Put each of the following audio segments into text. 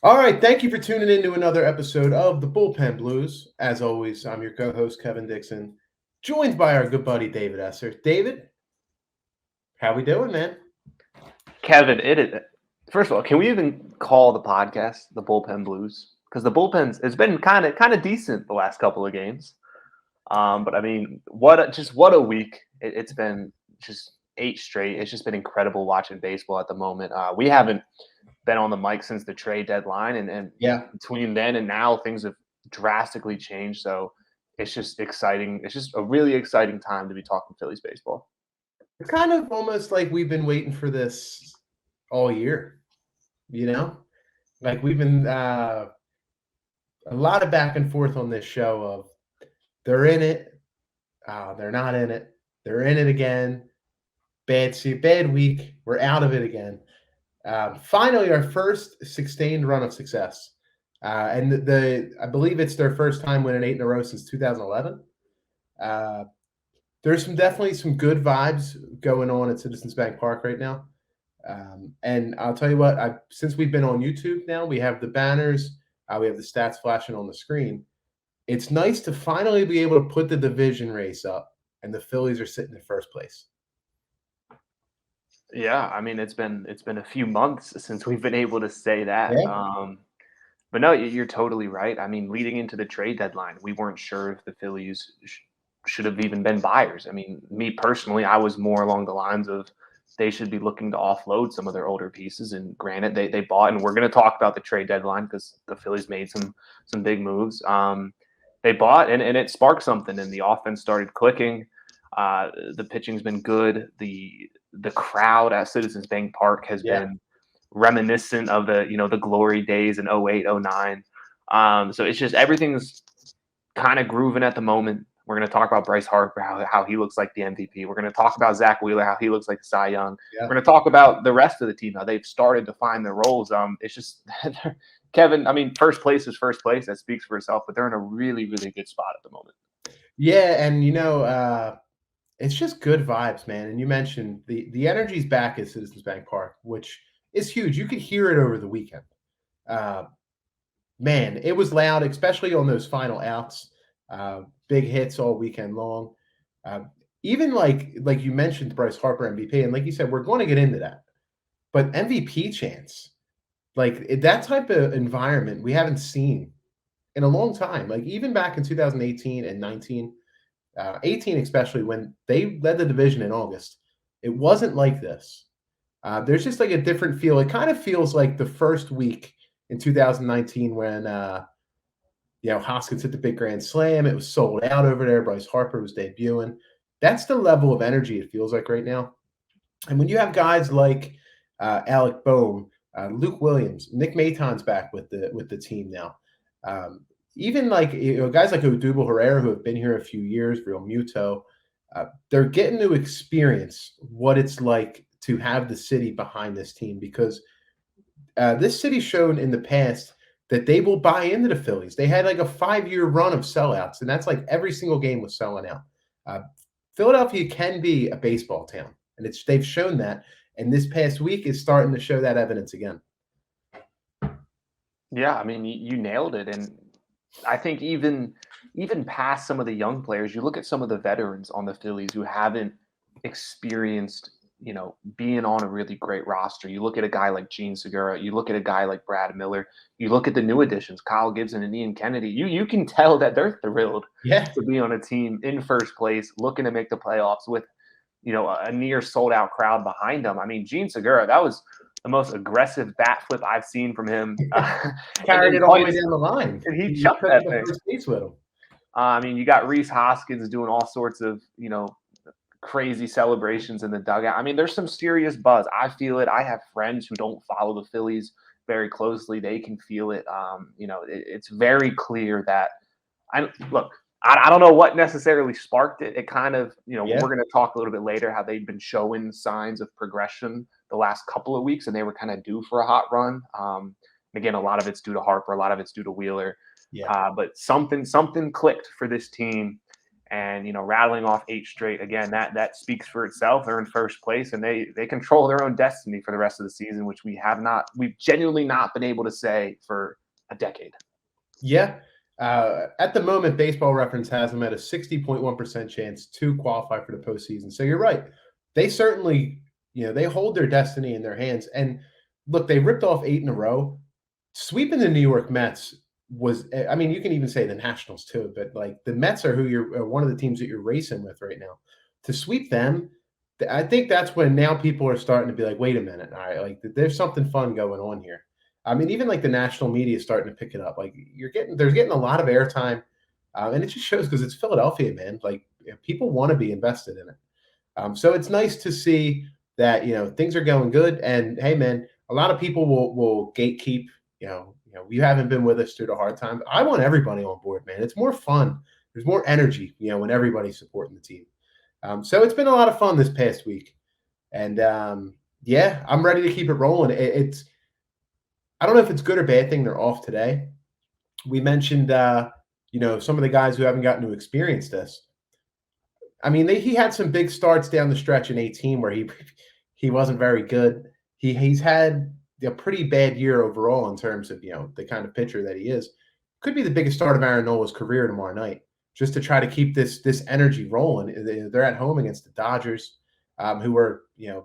All right, thank you for tuning in to another episode of the Bullpen Blues. As always, I'm your co-host Kevin Dixon, joined by our good buddy David Esser. David, how we doing, man? Kevin, it is. First of all, can we even call the podcast the Bullpen Blues? Because the bullpens it's been kind of decent the last couple of games. But I mean, what a week it's been. Just eight straight. It's just been incredible watching baseball at the moment. We haven't been on the mic since the trade deadline, and Yeah, between then and now, things have drastically changed. So it's just exciting. It's just a really exciting time to be talking Phillies baseball. it's kind of almost like we've been waiting for this all year. You know, like we've been a lot of back and forth on this show of they're in it, they're not in it, they're in it again. Bad week. We're out of it again. Finally, our first sustained run of success, and I believe it's their first time winning 8 in a row since 2011. Uh, there's definitely some good vibes going on at Citizens Bank Park right now, and I'll tell you what. Since we've been on YouTube now, we have the banners, we have the stats flashing on the screen. It's nice to finally be able to put the division race up, and the Phillies are sitting in first place. Yeah, I mean it's been a few months since we've been able to say that. Yeah, But no, you're totally right. I mean, leading into the trade deadline, we weren't sure if the Phillies should have even been buyers. I mean, me personally, I was more along the lines of they should be looking to offload some of their older pieces. And granted, they bought, and we're going to talk about the trade deadline because the Phillies made some big moves. They bought, and it sparked something, and the offense started clicking. The pitching's been good. The crowd at Citizens Bank Park has yeah. been reminiscent of the glory days in 08, 09. So it's just everything's kind of grooving at the moment. We're going to talk about Bryce Harper, how he looks like the MVP. We're going to talk about Zack Wheeler, how he looks like the Cy Young. Yeah. We're going to talk about the rest of the team, how they've started to find their roles. It's just Kevin. I mean, first place is first place. That speaks for itself. But they're in a really, really good spot at the moment. Yeah, and it's just good vibes, man. And you mentioned the energy's back at Citizens Bank Park, which is huge. You could hear it over the weekend. Uh, Man, it was loud, especially on those final outs. Big hits all weekend long. Uh, Even like you mentioned, Bryce Harper MVP, and like you said, we're going to get into that. But MVP chance, like that type of environment, we haven't seen in a long time. Like even back in 2018 and 19. 18 especially when they led the division in August, it wasn't like this. There's just like a different feel. It kind of feels like the first week in 2019 when Hoskins hit the big grand slam. It was sold out over there. Bryce Harper was debuting. That's the level of energy it feels like right now. And when you have guys like Alec Bohm, Luke Williams, Nick Maton's back with the team now. Um, Even like guys like Odubel Herrera who have been here a few years, Real Muto, they're getting to experience what it's like to have the city behind this team because this city showed in the past that they will buy into the Phillies. They had like a 5-year run of sellouts, and that's like every single game was selling out. Uh, Philadelphia can be a baseball town, and they've shown that. And this past week is starting to show that evidence again. Yeah, I mean, you nailed it, and I think even past some of the young players, you look at some of the veterans on the Phillies who haven't experienced, being on a really great roster. You look at a guy like Gene Segura, you look at a guy like Brad Miller, you look at the new additions, Kyle Gibson and Ian Kennedy. You can tell that they're thrilled Yeah, to be on a team in first place, looking to make the playoffs with, a near sold out crowd behind them. I mean, Gene Segura, that was the most aggressive bat flip I've seen from him. carried it all the way down the line. And he He chucked took that the thing. first base with him. I mean, you got Reese Hoskins doing all sorts of, crazy celebrations in the dugout. I mean, there's some serious buzz. I feel it. I have friends who don't follow the Phillies very closely. They can feel it. It's very clear that I don't know what necessarily sparked it. It kind of, Yeah, we're going to talk a little bit later how they've been showing signs of progression the last couple of weeks, and they were kind of due for a hot run. Again, a lot of it's due to Harper, a lot of it's due to Wheeler. yeah. But something clicked for this team, And rattling off 8 straight again, that speaks for itself. They're in first place, and they control their own destiny for the rest of the season, which we've genuinely not been able to say for a decade. Yeah. At the moment, Baseball Reference has them at a 60.1% chance to qualify for the postseason. So you're right. They certainly, they hold their destiny in their hands. And look, they ripped off 8 in a row. Sweeping the New York Mets was, I mean, you can even say the Nationals too, but like the Mets are who you're one of the teams that you're racing with right now. To sweep them, I think that's when now people are starting to be like, wait a minute, all right, like there's something fun going on here. I mean, even like the national media is starting to pick it up. Like there's getting a lot of airtime, and it just shows because it's Philadelphia, man. Like people want to be invested in it. So it's nice to see that things are going good. And hey, man, a lot of people will gatekeep. You haven't been with us through the hard times. I want everybody on board, man. It's more fun. There's more energy, when everybody's supporting the team. So it's been a lot of fun this past week, and yeah, I'm ready to keep it rolling. It's I don't know if it's good or bad thing they're off today. We mentioned some of the guys who haven't gotten to experience this. I mean, he had some big starts down the stretch in 18 where he wasn't very good. He's had a pretty bad year overall in terms of the kind of pitcher that he is. Could be the biggest start of Aaron Nola's career tomorrow night, just to try to keep this energy rolling. They're at home against the Dodgers, who are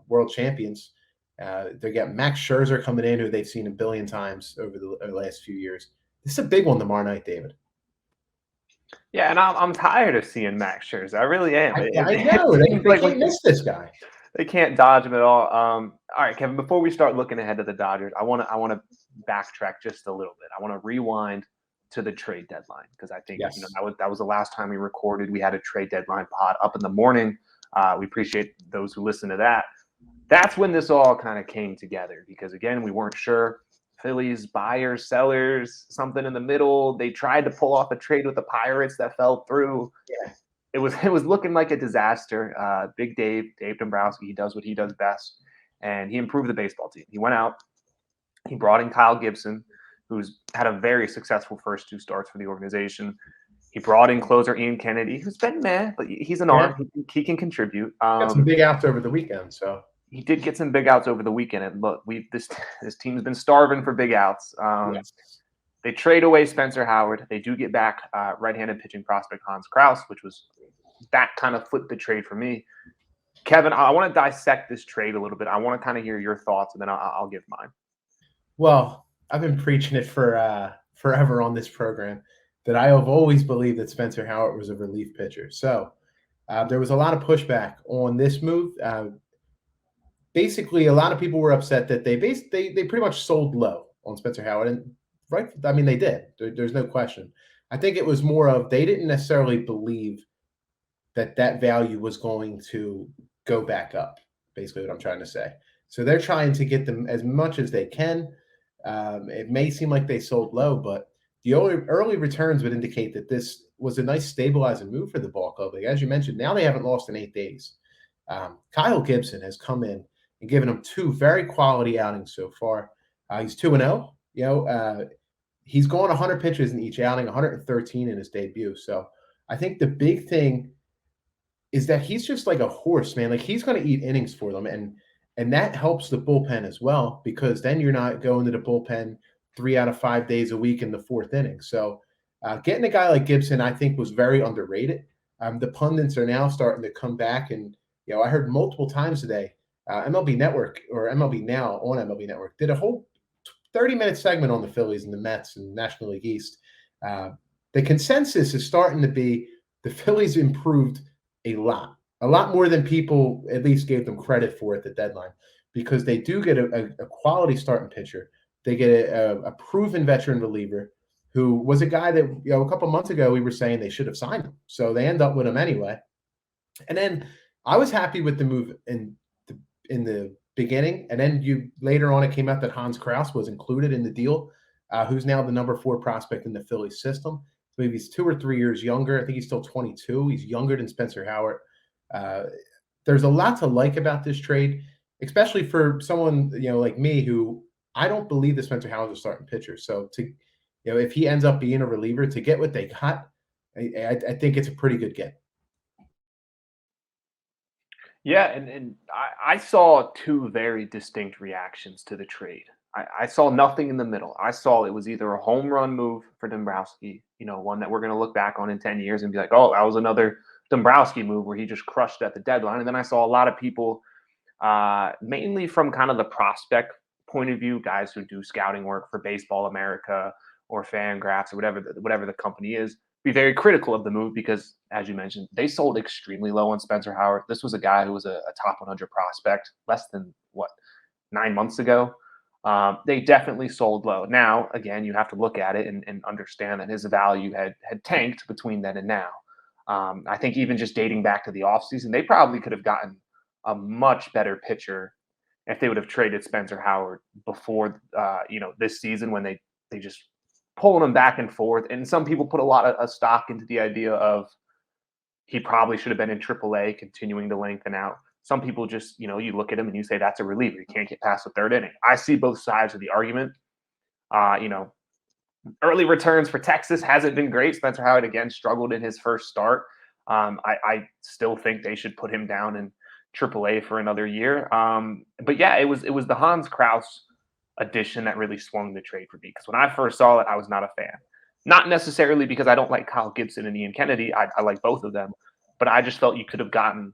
world champions. They got Max Scherzer coming in, who they've seen a billion times over the last few years. This is a big one tomorrow night, David. Yeah, and I'm tired of seeing Max Scherzer. I really am. I know. They can't miss this guy. They can't dodge him at all. All right, Kevin. Before we start looking ahead to the Dodgers, I want to backtrack just a little bit. I want to rewind to the trade deadline because I think Yes. that was the last time we recorded. We had a trade deadline pod up in the morning. We appreciate those who listen to that. That's when this all kind of came together because again, we weren't sure. Phillies, buyers, sellers, something in the middle. They tried to pull off a trade with the Pirates that fell through. Yeah. It was looking like a disaster. Big Dave Dombrowski, he does what he does best, and he improved the baseball team. He went out, he brought in Kyle Gibson, who's had a very successful first 2 starts for the organization. He brought in closer Ian Kennedy, who's been meh, but he's an arm. He can contribute. Got some big outs over the weekend, so. He did get some big outs over the weekend. And look, this team's been starving for big outs. Yes. They trade away Spencer Howard. They do get back right-handed pitching prospect Hans Kraus, which was that kind of flipped the trade for me. Kevin, I want to dissect this trade a little bit. I want to kind of hear your thoughts, and then I'll give mine. Well, I've been preaching it for forever on this program that I have always believed that Spencer Howard was a relief pitcher. So there was a lot of pushback on this move. Basically, a lot of people were upset that they pretty much sold low on Spencer Howard, and right, I mean they did. There's no question. I think it was more of they didn't necessarily believe that value was going to go back up. Basically, what I'm trying to say. So they're trying to get them as much as they can. It may seem like they sold low, but the early returns would indicate that this was a nice stabilizing move for the ball club. Like, as you mentioned, now they haven't lost in 8 days. Kyle Gibson has come in and given them 2 very quality outings so far. He's 2-0. He's gone 100 pitches in each outing, 113 in his debut. So I think the big thing is that he's just like a horse, man. Like he's going to eat innings for them, and that helps the bullpen as well because then you're not going to the bullpen 3 out of 5 days a week in the 4th inning. So getting a guy like Gibson, I think, was very underrated. The pundits are now starting to come back, and I heard multiple times today. MLB Network or MLB Now on MLB Network did a whole 30-minute segment on the Phillies and the Mets and National League East. The consensus is starting to be the Phillies improved a lot more than people at least gave them credit for at the deadline because they do get a quality starting pitcher. They get a proven veteran reliever who was a guy that a couple months ago we were saying they should have signed him. So they end up with him anyway. And then I was happy with the move in the beginning, and then later on it came out that Hans Kraus was included in the deal, who's now the number 4 prospect in the Phillies system. So maybe he's 2 or 3 years younger. I think he's still 22. He's younger than Spencer Howard. There's a lot to like about this trade, especially for someone like me who I don't believe that Spencer Howard's a starting pitcher. So if he ends up being a reliever, to get what they got, I think it's a pretty good get. Yeah, and I saw two very distinct reactions to the trade. I saw nothing in the middle. I saw it was either a home run move for Dombrowski, one that we're going to look back on in 10 years and be like, oh, that was another Dombrowski move where he just crushed at the deadline. And then I saw a lot of people, mainly from kind of the prospect point of view, guys who do scouting work for Baseball America or Fangraphs or whatever the company is, be very critical of the move because, as you mentioned, they sold extremely low on Spencer Howard. This was a guy who was a top 100 prospect less than 9 months ago. They definitely sold low. Now, again, you have to look at it and understand that his value had tanked between then and now. I think even just dating back to the offseason, they probably could have gotten a much better pitcher if they would have traded Spencer Howard before, this season when they just pulling him back and forth. And some people put a lot of stock into the idea of he probably should have been in AAA, continuing to lengthen out. Some people just, you look at him and you say that's a reliever. He can't get past the third inning. I see both sides of the argument. Early returns for Texas hasn't been great. Spencer Howard again struggled in his first start. I still think they should put him down in AAA for another year. But yeah, it was the Hans Kraus addition that really swung the trade for me. Because when I first saw it, I was not a fan. Not necessarily because I don't like Kyle Gibson and Ian Kennedy. I like both of them, but I just felt you could have gotten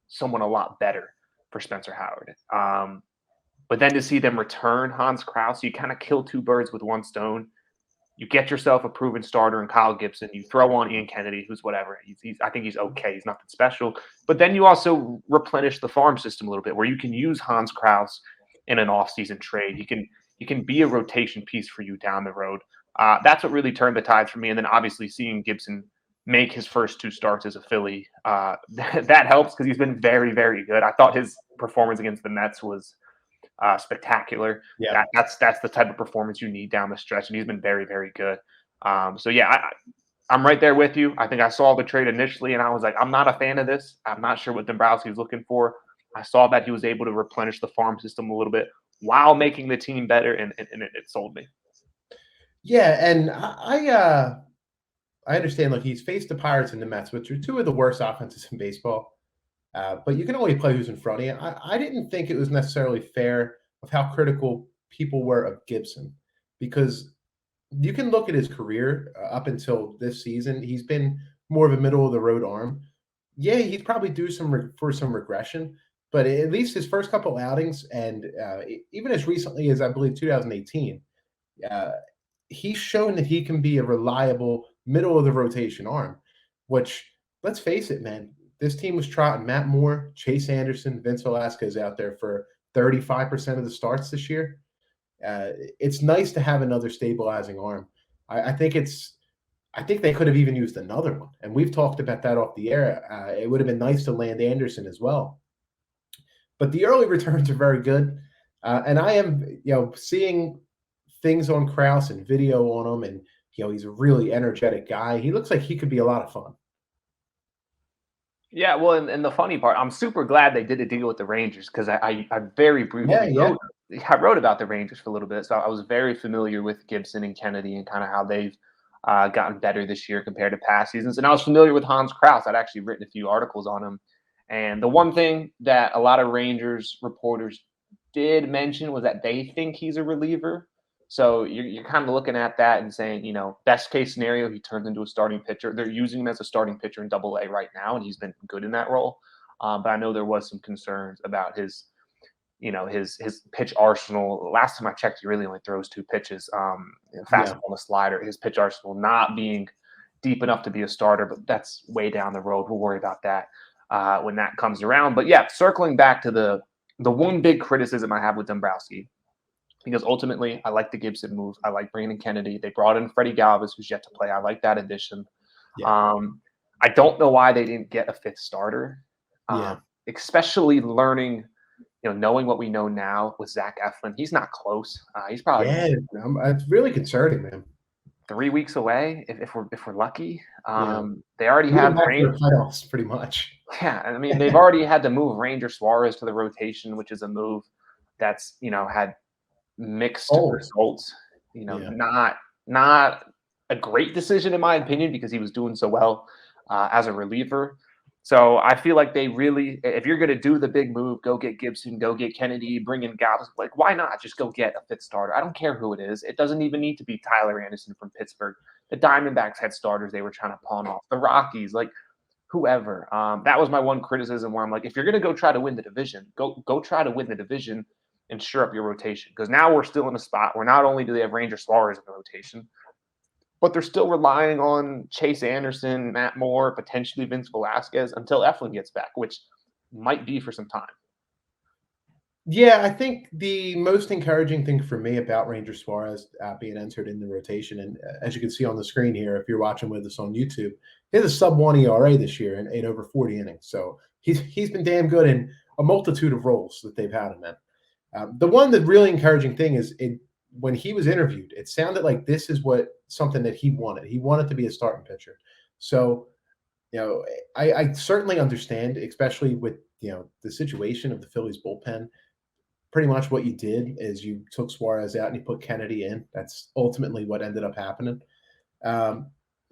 someone a lot better for Spencer Howard. But then to see them return Hans Kraus, you kind of kill two birds with one stone. You get yourself a proven starter in Kyle Gibson. You throw on Ian Kennedy, who's whatever. I think he's okay. He's nothing special. But then you also replenish the farm system a little bit, where you can use Hans Kraus in an offseason trade. He can be a rotation piece for you down the road. That's what really turned the tides for me. And then obviously seeing Gibson make his first two starts as a Philly, that helps because he's been very, very good. I thought his performance against the Mets was spectacular. Yeah. That's the type of performance you need down the stretch, and he's been very, very good. So yeah, I'm right there with you. I think I saw the trade initially, and I was like, I'm not a fan of this. I'm not sure what Dombrowski's looking for. I saw that he was able to replenish the farm system a little bit while making the team better, and it sold me. Yeah, and I understand. Look, he's faced the Pirates and the Mets, which are two of the worst offenses in baseball. But you can only play who's in front of you. I didn't think it was necessarily fair of how critical people were of Gibson because you can look at his career up until this season. He's been more of a middle of the road arm. Yeah, he'd probably do for some regression, but at least his first couple outings and even as recently as I believe 2018, uh, he's shown that he can be a reliable middle of the rotation arm. Which let's face it, man, this team was trotting Matt Moore, Chase Anderson, Vince Velasquez out there for 35% of the starts this year. It's nice to have another stabilizing arm. I think I think they could have even used another one, and we've talked about that off the air. It would have been nice to land Anderson as well. But the early returns are very good, and I am seeing things on Kraus and video on him, and he's a really energetic guy. He looks like he could be a lot of fun. Yeah, well, and the funny part, I'm super glad they did a deal with the Rangers because I very Yeah, briefly yeah, wrote about the Rangers for a little bit, so I was very familiar with Gibson and Kennedy and kind of how they've gotten better this year compared to past seasons. And I was familiar with Hans Kraus. I'd actually written a few articles on him. And the one thing that a lot of Rangers reporters did mention was that they think he's a reliever. So you're kind of looking at that and saying, best case scenario, he turns into a starting pitcher. They're using him as a starting pitcher in Double-A right now, and he's been good in that role. But I know there was some concerns about his pitch arsenal. Last time I checked, he really only throws two pitches, fastball yeah. and a slider. His pitch arsenal not being deep enough to be a starter, but that's way down the road. We'll worry about that when that comes around. But yeah, circling back to the one big criticism I have with Dombrowski, because ultimately I like the Gibson move. I like Brandon Kennedy. They brought in Freddie Galvis, who's yet to play. I like that addition. Yeah. I don't know why they didn't get a fifth starter, Yeah. especially learning – knowing what we know now with Zach Eflin, he's not close. He's probably Yeah, it's really concerning, man. 3 weeks away if we're lucky. Yeah. They already We would have have for the playoffs pretty much. Yeah, I mean they've already had to move Ranger Suarez to the rotation, which is a move that's had mixed Oh, results. yeah. Not a great decision in my opinion because he was doing so well as a reliever. So I feel like they really, if you're going to do the big move, go get Gibson, go get Kennedy, bring in Gallup. Like, why not just go get a fifth starter? I don't care who it is. It doesn't even need to be Tyler Anderson from Pittsburgh. The Diamondbacks had starters they were trying to pawn off. The Rockies, like whoever. That was my one criticism where I'm like, if you're going to go try to win the division, go try to win the division and sure up your rotation. Because now we're still in a spot where not only do they have Ranger Suarez in the rotation, but they're still relying on Chase Anderson, Matt Moore, potentially Vince Velasquez until Eflin gets back, which might be for some time. Yeah, I think the most encouraging thing for me about Ranger Suarez being entered in the rotation, and as you can see on the screen here, if you're watching with us on YouTube, he has a sub-1 ERA this year in over 40 innings. So he's been damn good in a multitude of roles that they've had him in. The one that really encouraging thing is when he was interviewed, it sounded like this is something that he wanted. He wanted to be a starting pitcher. So, I certainly understand, especially with the situation of the Phillies bullpen. Pretty much what you did is you took Suarez out and you put Kennedy in. That's ultimately what ended up happening. Um,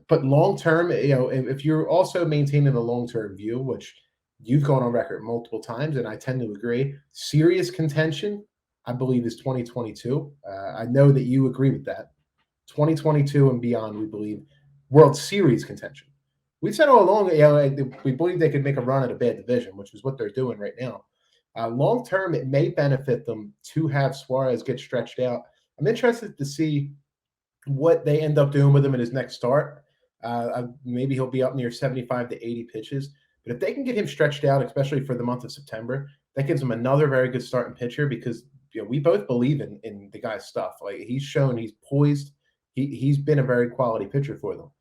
but long term, if you're also maintaining a long term view, which you've gone on record multiple times, and I tend to agree, serious contention, I believe, is 2022. I know that you agree with that. 2022 and beyond, we believe World Series contention. We said all along, we believe they could make a run at a bad division, which is what they're doing right now. Long term, it may benefit them to have Suarez get stretched out. I'm interested to see what they end up doing with him in his next start. Maybe he'll be up near 75 to 80 pitches. But if they can get him stretched out, especially for the month of September, that gives him another very good starting pitcher because we both believe in the guy's stuff. Like he's shown he's poised. He's been a very quality pitcher for them.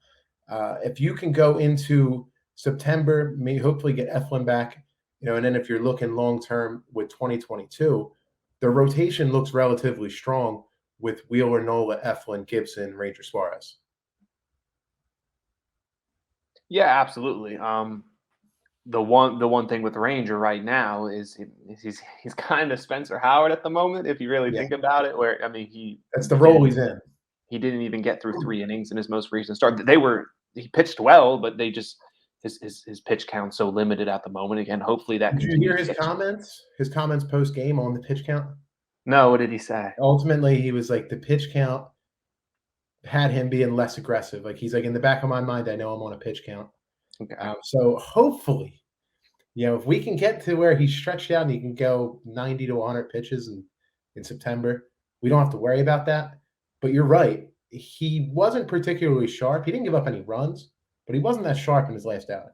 If you can go into September, may hopefully get Eflin back, and then if you're looking long term with 2022, the rotation looks relatively strong with Wheeler, Nola, Eflin, Gibson, Ranger Suarez. Yeah, absolutely. The one thing with Ranger right now is he's kind of Spencer Howard at the moment, if you really think about it. Where I mean, that's the role he's in. He didn't even get through 3 innings in his most recent start. He pitched well, but they just his pitch count so limited at the moment. Again, hopefully that. Did you hear his comments? His comments post game on the pitch count. No, what did he say? Ultimately, he was like the pitch count had him being less aggressive. Like he's like, in the back of my mind, I know I'm on a pitch count. Okay. So hopefully, if we can get to where he's stretched out and he can go 90 to 100 pitches in September, we don't have to worry about that. But you're right. He wasn't particularly sharp. He didn't give up any runs, but he wasn't that sharp in his last outing.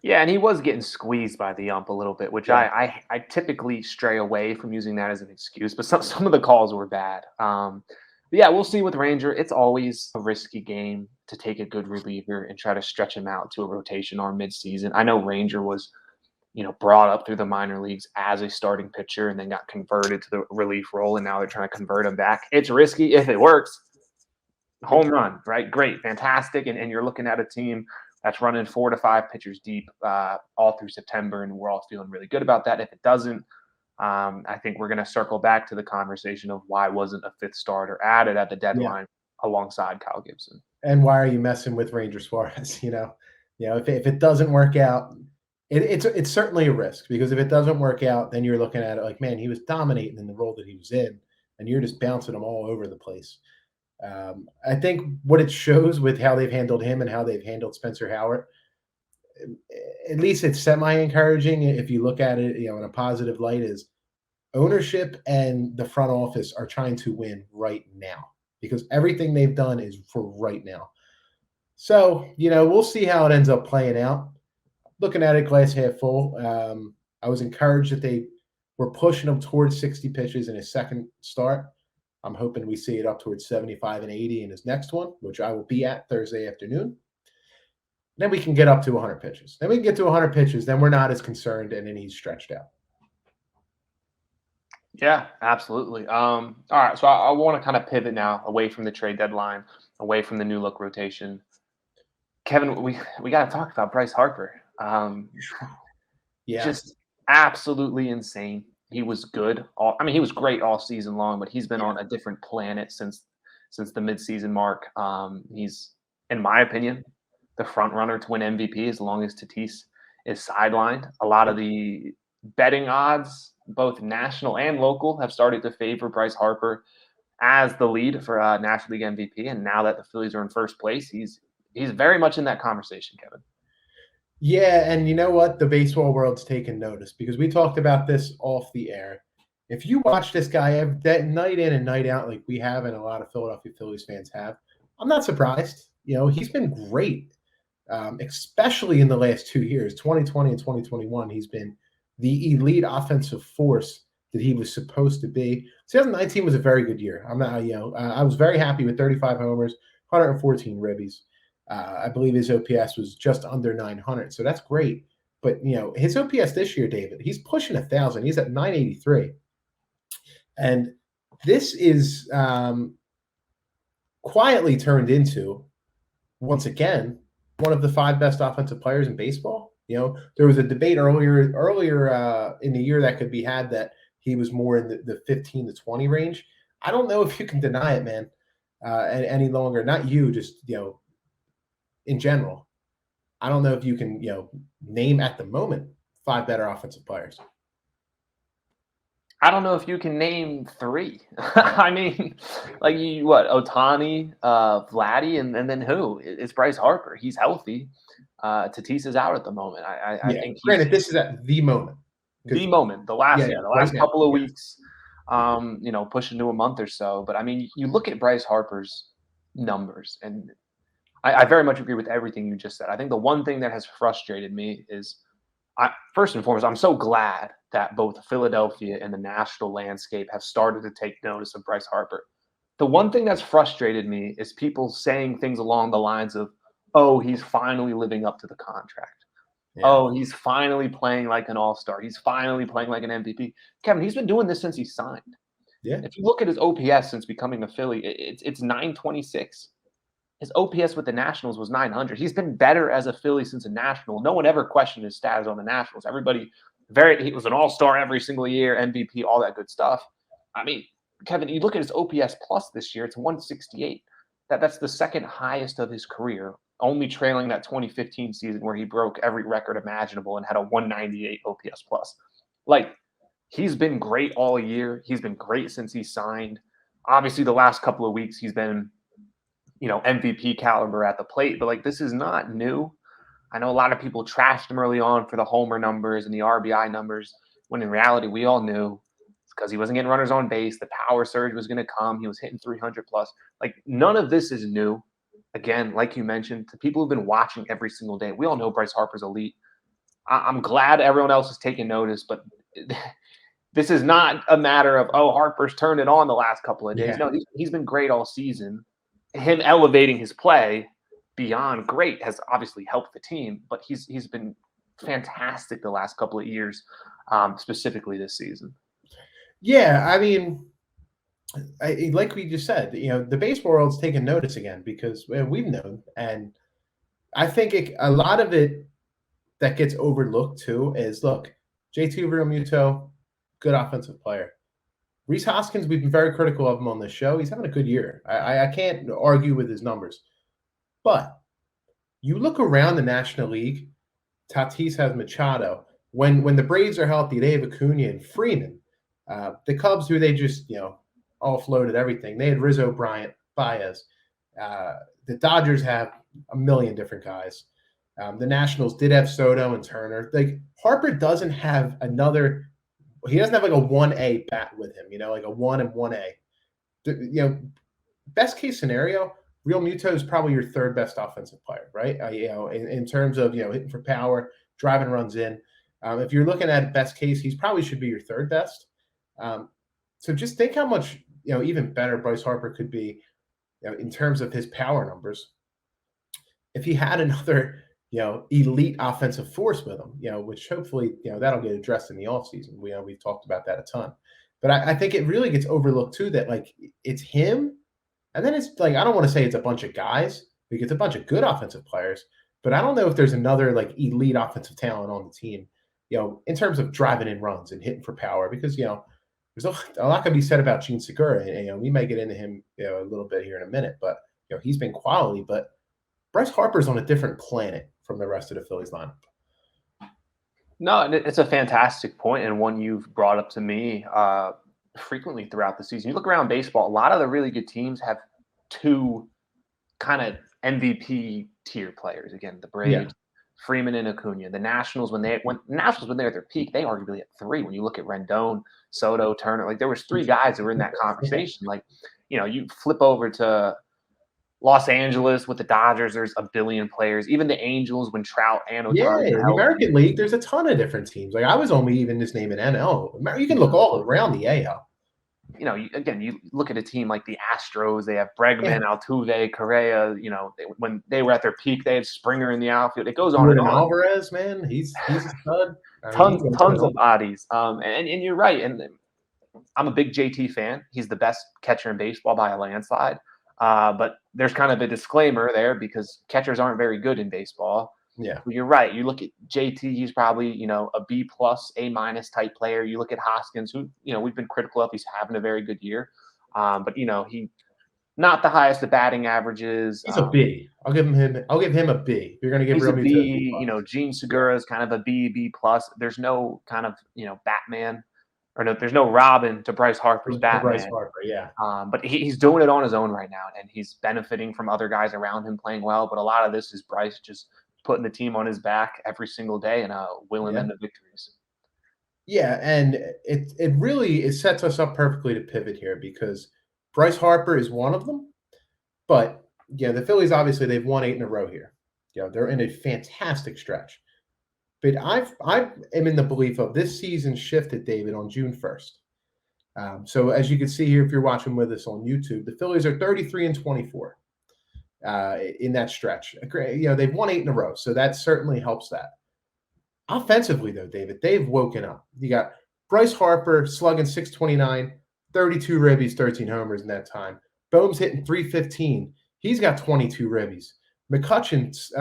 Yeah, and he was getting squeezed by the ump a little bit, which I typically stray away from using that as an excuse. But some of the calls were bad. But yeah, we'll see with Ranger. It's always a risky game to take a good reliever and try to stretch him out to a rotation or midseason. I know Ranger was, brought up through the minor leagues as a starting pitcher and then got converted to the relief role, and now they're trying to convert him back. It's risky. If it works, home run, right? Great, fantastic. And you're looking at a team that's running 4 to 5 pitchers deep all through September, and we're all feeling really good about that. If it doesn't, I think we're going to circle back to the conversation of why wasn't a fifth starter added at the deadline alongside Kyle Gibson. And why are you messing with Ranger Suarez? If it doesn't work out, it's certainly a risk because if it doesn't work out, then you're looking at it like, man, he was dominating in the role that he was in, and you're just bouncing him all over the place. I think what it shows with how they've handled him and how they've handled Spencer Howard, at least it's semi-encouraging if you look at it, in a positive light, is ownership and the front office are trying to win right now because everything they've done is for right now. So, we'll see how it ends up playing out. Looking at it glass half full, I was encouraged that they were pushing him towards 60 pitches in his second start. I'm hoping we see it up towards 75 and 80 in his next one, which I will be at Thursday afternoon. Then we can get up to 100 pitches. Then we can get to 100 pitches. Then we're not as concerned, and then he's stretched out. Yeah, absolutely. All right, so I want to kind of pivot now away from the trade deadline, away from the new look rotation. Kevin, we got to talk about Bryce Harper. Just absolutely insane. He was good. He was great all season long, but he's been on a different planet since the midseason mark. He's, in my opinion, the front runner to win MVP as long as Tatis is sidelined. A lot of the betting odds, both national and local, have started to favor Bryce Harper as the lead for National League MVP. And now that the Phillies are in first place, he's very much in that conversation, Kevin. Yeah, and you know what? The baseball world's taken notice because we talked about this off the air. If you watch this guy that night in and night out, like we have and a lot of Philadelphia Phillies fans have, I'm not surprised. He's been great, especially in the last 2 years, 2020 and 2021. He's been the elite offensive force that he was supposed to be. 2019 was a very good year. I was very happy with 35 homers, 114 ribbies. I believe his OPS was just under 900, so that's great. But his OPS this year, David, he's pushing 1,000. He's at 983, and this is quietly turned into, once again, one of the 5 best offensive players in baseball. There was a debate earlier in the year that could be had that he was more in the 15 to 20 range. I don't know if you can deny it, man, any longer. Not you, just in general. I don't know if you can, name at the moment 5 better offensive players. I don't know if you can name 3. I mean, like Ohtani, Vladdy, and then who? It's Bryce Harper. He's healthy. Tatis is out at the moment. I think granted, this is at the moment. The last right couple of weeks, pushing to a month or so. But I mean, you look at Bryce Harper's numbers, and I very much agree with everything you just said. I think the one thing that has frustrated me is, first and foremost, I'm so glad that both Philadelphia and the national landscape have started to take notice of Bryce Harper. The one thing that's frustrated me is people saying things along the lines of, oh, he's finally living up to the contract. Yeah. Oh, he's finally playing like an all-star. He's finally playing like an MVP. Kevin, he's been doing this since he signed. Yeah. If you look at his OPS since becoming a Philly, it's 926. His OPS with the Nationals was 900. He's been better as a Philly since a National. No one ever questioned his status on the Nationals. He was an all-star every single year, MVP, all that good stuff. I mean, Kevin, you look at his OPS plus this year, it's 168. That's the second highest of his career, only trailing that 2015 season where he broke every record imaginable and had a 198 OPS plus. Like, he's been great all year. He's been great since he signed. Obviously, the last couple of weeks, he's been MVP caliber at the plate, but this is not new. I know a lot of people trashed him early on for the homer numbers and the RBI numbers, when in reality, we all knew it's because he wasn't getting runners on base. The power surge was going to come. He was hitting 300 plus. None of this is new. Again, like you mentioned, to people who've been watching every single day, we all know Bryce Harper's elite. I'm glad everyone else is taking notice, but this is not a matter of, oh, Harper's turned it on the last couple of days. Yeah. No, he's been great all season. Him elevating his play beyond great has obviously helped the team, but he's been fantastic the last couple of years, specifically this season. Yeah, I mean, like we just said, the baseball world's taken notice again because we've known, and I think a lot of it that gets overlooked too is, look, JT Realmuto, good offensive player. Rhys Hoskins, we've been very critical of him on this show. He's having a good year. I can't argue with his numbers. But you look around the National League, Tatis has Machado. When the Braves are healthy, they have Acuna and Freeman. The Cubs, who they just, offloaded everything. They had Rizzo, Bryant, Baez. The Dodgers have a million different guys. The Nationals did have Soto and Turner. Harper doesn't have another – he doesn't have a 1A bat with him, like a 1 and 1A. Best case scenario, Realmuto is probably your third best offensive player, right? In terms of, hitting for power, driving runs in. If you're looking at best case, he's probably should be your third best. So just think how much, even better Bryce Harper could be, in terms of his power numbers. If he had another elite offensive force with him, which hopefully, that'll get addressed in the offseason. We've talked about that a ton. But I think it really gets overlooked too that it's him, and then it's I don't want to say it's a bunch of guys, because it's a bunch of good offensive players, but I don't know if there's another elite offensive talent on the team, in terms of driving in runs and hitting for power, because there's a lot can be said about Gene Segura, and we may get into him a little bit here in a minute, but he's been quality, but Bryce Harper's on a different planet from the rest of the Phillies lineup. No, and it's a fantastic point, and one you've brought up to me frequently throughout the season. You look around baseball, a lot of the really good teams have two kind of MVP tier players. Again, the Yeah. Braves, Freeman and Acuna. The Nationals, when they're at their peak, they arguably at three. When you look at Rendon, Soto, Turner, like there was three guys that were in that conversation. Like, you flip over to Los Angeles with the Dodgers, there's a billion players. Even the Angels, when Trout and Yeah, Ohtani are in the healthy. American League, there's a ton of different teams. Like I was only even just naming NL. You can look all around the AL. You look at a team like the Astros, they have Yeah. Bregman, Altuve, Correa, when they were at their peak, they had Springer in the outfield. It goes on and Jordan on. Alvarez, man, he's a stud. I mean, Tons of bodies. And you're right. And I'm a big JT fan. He's the best catcher in baseball by a landslide. But there's kind of a disclaimer there because catchers aren't very good in baseball. Yeah. You're right. You look at JT, he's probably, a B plus, A minus type player. You look at Hoskins, who, we've been critical of. He's having a very good year. But he not the highest of batting averages. He's a B. I'll give him a B. You're gonna give He's a Realmuto a B, B+. Gene Segura is kind of a B plus. There's no kind of, Batman or no, there's no Robin to Bryce Harper's For Bryce Batman. Harper, yeah. But he's doing it on his own right now, and he's benefiting from other guys around him playing well. But a lot of this is Bryce just putting the team on his back every single day and willing them to victories. Yeah, and it sets us up perfectly to pivot here because Bryce Harper is one of them. But the Phillies obviously they've won 8 in a row here. They're in a fantastic stretch. But I am in the belief of this season shifted, David, on June 1st. So as you can see here, if you're watching with us on YouTube, the Phillies are 33-24 in that stretch. They've won 8 in a row, so that certainly helps that. Offensively, though, David, they've woken up. You got Bryce Harper slugging 629, 32 ribbies, 13 homers in that time. Bohm's hitting 315. He's got 22 ribbies. McCutcheon's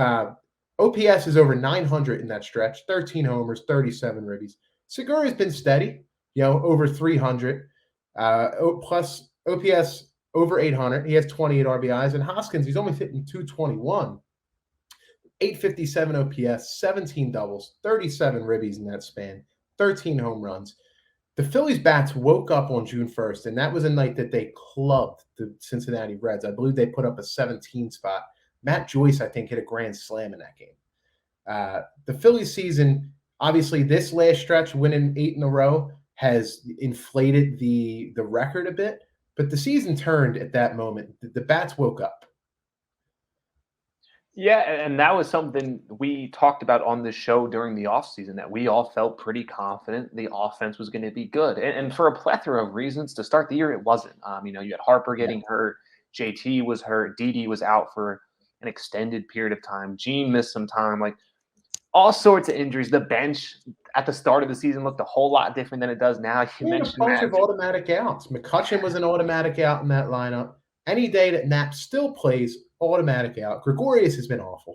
OPS is over 900 in that stretch, 13 homers, 37 ribbies. Segura's been steady, over 300, plus OPS over 800. He has 28 RBIs. And Hoskins, he's only hitting 221. 857 OPS, 17 doubles, 37 ribbies in that span, 13 home runs. The Phillies bats woke up on June 1st, and that was a night that they clubbed the Cincinnati Reds. I believe they put up a 17 spot. Matt Joyce, I think, hit a grand slam in that game. The Phillies season, obviously, this last stretch, winning 8 in a row, has inflated the record a bit, but the season turned at that moment. The bats woke up. Yeah, and that was something we talked about on the show during the offseason, that we all felt pretty confident the offense was going to be good. And for a plethora of reasons, to start the year, it wasn't. You had Harper getting hurt, JT was hurt, Didi was out for an extended period of time, Gene missed some time, like all sorts of injuries. The bench at the start of the season looked a whole lot different than it does now. You mentioned a bunch of automatic outs. McCutcheon was an automatic out in that lineup. Any day that Knapp still plays, automatic out. Gregorius has been awful.